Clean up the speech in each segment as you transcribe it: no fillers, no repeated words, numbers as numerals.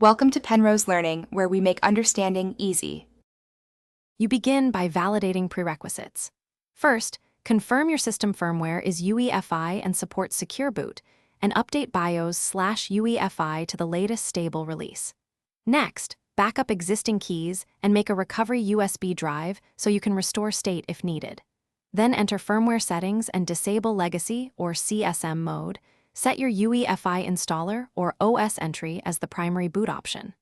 Welcome to Penrose Learning, where we make understanding easy. You begin by validating prerequisites. First, confirm your system firmware is UEFI and supports Secure Boot, and update BIOS/UEFI to the latest stable release. Next, back up existing keys and make a recovery USB drive so you can restore state if needed. Then enter firmware settings and disable legacy or CSM mode. Set your UEFI installer or OS entry as the primary boot option.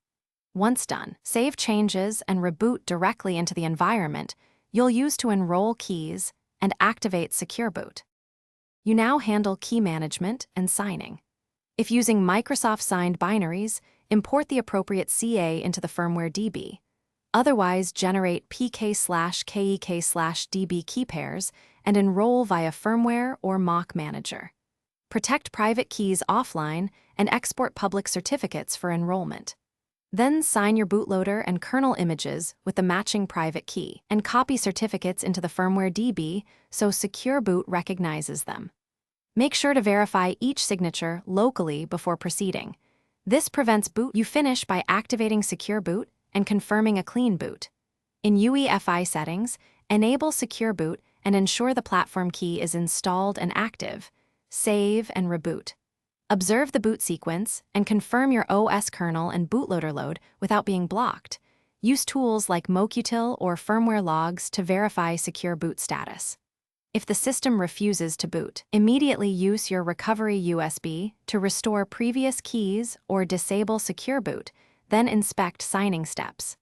Once done, save changes and reboot directly into the environment you'll use to enroll keys and activate Secure Boot. You now handle key management and signing. If using Microsoft-signed binaries, import the appropriate CA into the firmware DB. Otherwise, generate PK/KEK/DB key pairs and enroll via firmware or mock manager. Protect private keys offline and export public certificates for enrollment. Then sign your bootloader and kernel images with the matching private key and copy certificates into the firmware DB so Secure Boot recognizes them. Make sure to verify each signature locally before proceeding. This prevents boot. You finish by activating Secure Boot and confirming a clean boot. In UEFI settings, enable Secure Boot and ensure the platform key is installed and active. Save and reboot. Observe the boot sequence and confirm your OS kernel and bootloader load without being blocked. Use tools like mokutil or firmware logs to verify Secure Boot status. If the system refuses to boot, immediately use your recovery USB to restore previous keys or disable Secure Boot, then inspect signing steps.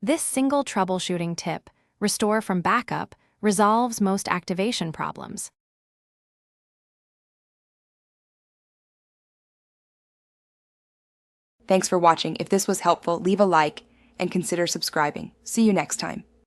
This single troubleshooting tip, restore from backup, resolves most activation problems. Thanks for watching. If this was helpful, leave a like and consider subscribing. See you next time.